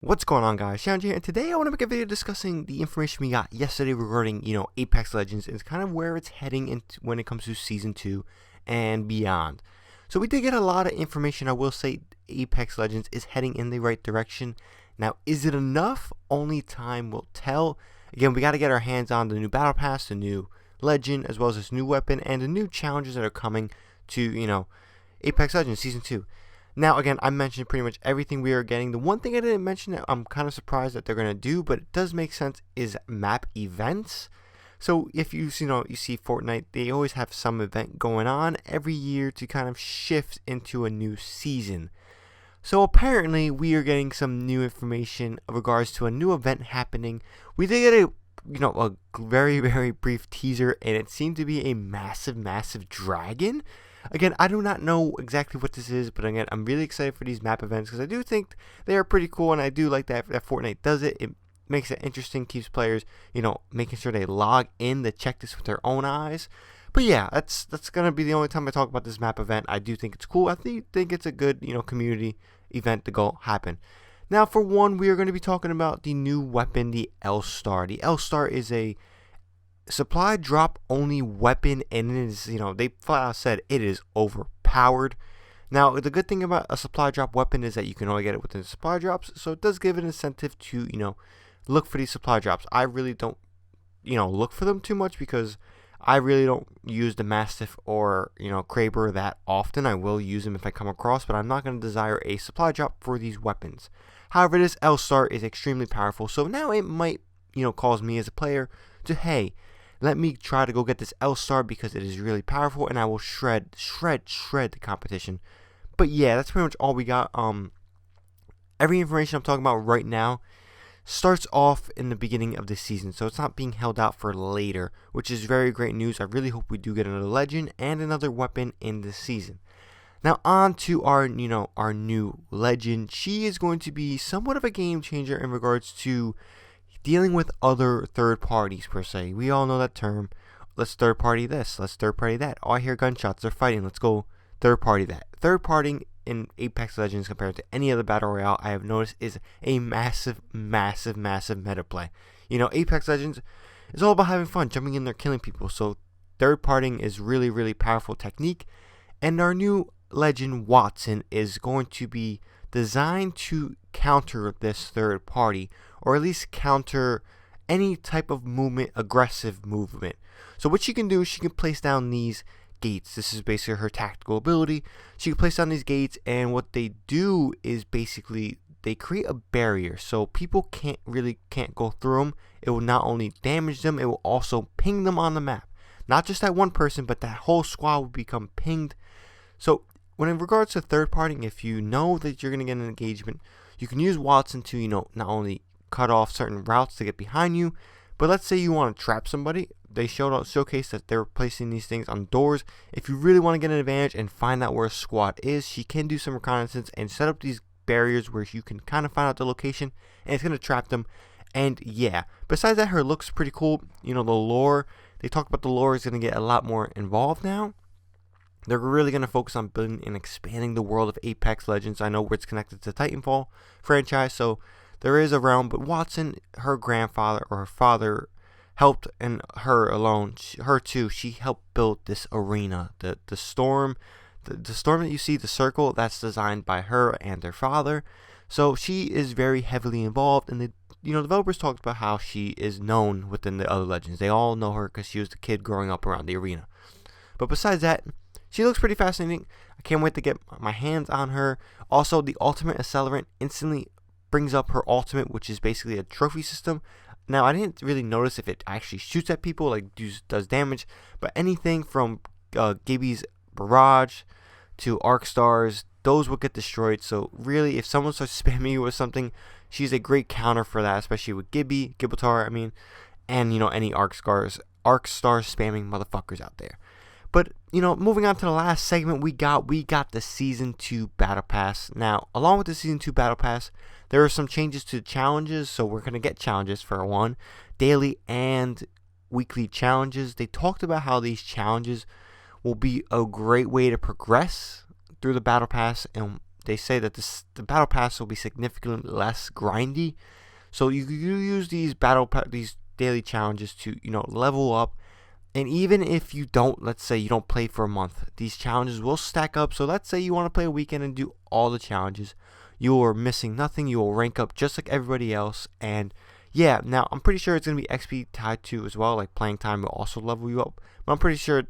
What's going on, guys? ShadowNinja here, and today I want to make a video discussing the information we got yesterday regarding, Apex Legends and kind of where it's heading into when it comes to Season 2 and beyond. So we did get a lot of information. I will say Apex Legends is heading in the right direction. Now, is it enough? Only time will tell. Again, we got to get our hands on the new Battle Pass, the new Legend, as well as this new weapon, and the new challenges that are coming to, Apex Legends Season 2. Now, again, I mentioned pretty much everything we are getting. The one thing I didn't mention that I'm kind of surprised that they're going to do, but it does make sense, is map events. So if you see Fortnite, they always have some event going on every year to kind of shift into a new season. So apparently we are getting some new information in regards to a new event happening. We did get a very, very brief teaser, and it seemed to be a massive dragon. Again, I do not know exactly what this is, but again, I'm really excited for these map events because I do think they are pretty cool, and I do like that Fortnite does it. It makes it interesting, keeps players, making sure they log in to check this with their own eyes. But yeah, that's gonna be the only time I talk about this map event. I do think it's cool. I think it's a good, community event to go happen. Now, for one, we are going to be talking about the new weapon, the L-Star. The L-Star is a supply drop only weapon, and it is, they flat out said it is overpowered. Now, the good thing about a supply drop weapon is that you can only get it within supply drops, so it does give an incentive to, look for these supply drops. I really don't, look for them too much because I really don't use the Mastiff or, Kraber that often. I will use them if I come across, but I'm not going to desire a supply drop for these weapons. However, this L-Star is extremely powerful, so now it might, cause me as a player to, hey, let me try to go get this L-Star because it is really powerful, and I will shred the competition. But yeah, that's pretty much all we got. Every information I'm talking about right now starts off in the beginning of the season, so it's not being held out for later, which is very great news. I really hope we do get another legend and another weapon in this season. Now on to our new legend. She is going to be somewhat of a game changer in regards to dealing with other third parties, per se. We all know that term. Let's third party this, let's third party that. Oh, I hear gunshots, they're fighting, let's go third party that. Third partying in Apex Legends compared to any other battle royale I have noticed is a massive meta play. Apex Legends is all about having fun, jumping in there, killing people. So third partying is really powerful technique. And our new legend, Wattson, is going to be designed to counter this third party, or at least counter any type of movement, aggressive movement. So what she can do is she can place down these gates. This is basically her tactical ability. She can place down these gates, and what they do is basically they create a barrier so people can't go through them. It will not only damage them, it will also ping them on the map. Not just that one person, but that whole squad will become pinged. So when in regards to third partying, if you know that you're going to get an engagement, you can use Wattson to, not only cut off certain routes to get behind you, but let's say you want to trap somebody. They showcase that they're placing these things on doors. If you really want to get an advantage and find out where a squad is, she can do some reconnaissance and set up these barriers where you can kind of find out the location, and it's going to trap them. And yeah, besides that, her looks pretty cool. The lore, they talked about the lore is going to get a lot more involved now. They're really going to focus on building and expanding the world of Apex Legends. I know where it's connected to Titanfall franchise, so there is a realm. But Wattson, her grandfather or her father, helped, and her alone, her too, she helped build this arena. The storm, the storm that you see, the circle, that's designed by her and their father. So she is very heavily involved, and the developers talked about how she is known within the other legends. They all know her because she was the kid growing up around the arena. But besides that, she looks pretty fascinating. I can't wait to get my hands on her. Also, the ultimate accelerant instantly brings up her ultimate, which is basically a trophy system. Now, I didn't really notice if it actually shoots at people, like does damage, but anything from Gibby's barrage to arc stars, those will get destroyed. So really, if someone starts spamming you with something, she's a great counter for that, especially with Gibraltar, and any arc star spamming motherfuckers out there. But, moving on to the last segment we got the Season 2 Battle Pass. Now, along with the Season 2 Battle Pass, there are some changes to challenges, so we're going to get challenges for one, daily and weekly challenges. They talked about how these challenges will be a great way to progress through the Battle Pass and they say that the battle pass will be significantly less grindy. So you use these these daily challenges to level up. And even if you don't, let's say you don't play for a month, these challenges will stack up. So let's say you want to play a weekend and do all the challenges. You are missing nothing. You will rank up just like everybody else. And yeah, now I'm pretty sure it's going to be XP tied to as well. Like playing time will also level you up. But I'm pretty sure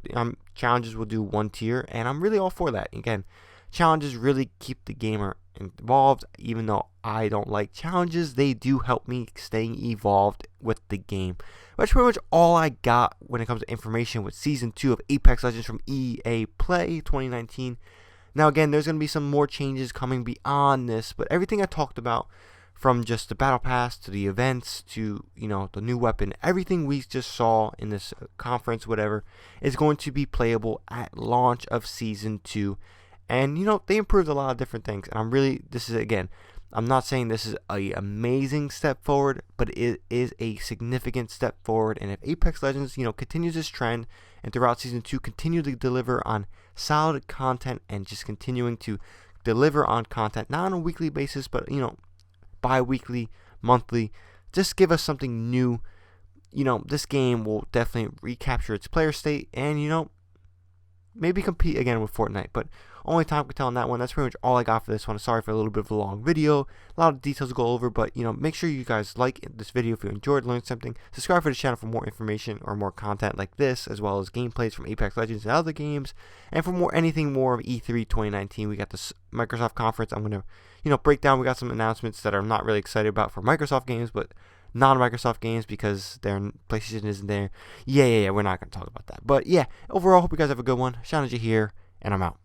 challenges will do 1 tier. And I'm really all for that. Again, challenges really keep the gamer involved. Even though I don't like challenges, they do help me staying evolved with the game. That's pretty much all I got when it comes to information with Season 2 of Apex Legends from EA Play 2019. Now again, there's going to be some more changes coming beyond this, but everything I talked about, from just the Battle Pass to the events to the new weapon, everything we just saw in this conference, whatever, is going to be playable at launch of Season 2. And they improved a lot of different things, and I'm not saying this is an amazing step forward, but it is a significant step forward. And if Apex Legends, continues this trend and throughout Season 2 continue to deliver on solid content and just continuing to deliver on content, not on a weekly basis, but, bi-weekly, monthly, just give us something new. This game will definitely recapture its player state and, maybe compete again with Fortnite, but only time can tell on that one. That's pretty much all I got for this one. Sorry for a little bit of a long video, a lot of details to go over, but make sure you guys like this video if you enjoyed, learned something. Subscribe for the channel for more information or more content like this, as well as gameplays from Apex Legends and other games. And for anything more of E3 2019, we got this Microsoft conference. I'm gonna break down. We got some announcements that I'm not really excited about for Microsoft games, but non-Microsoft games because their PlayStation isn't there. Yeah, we're not gonna talk about that. But yeah, overall, hope you guys have a good one. ShadowNinja here, and I'm out.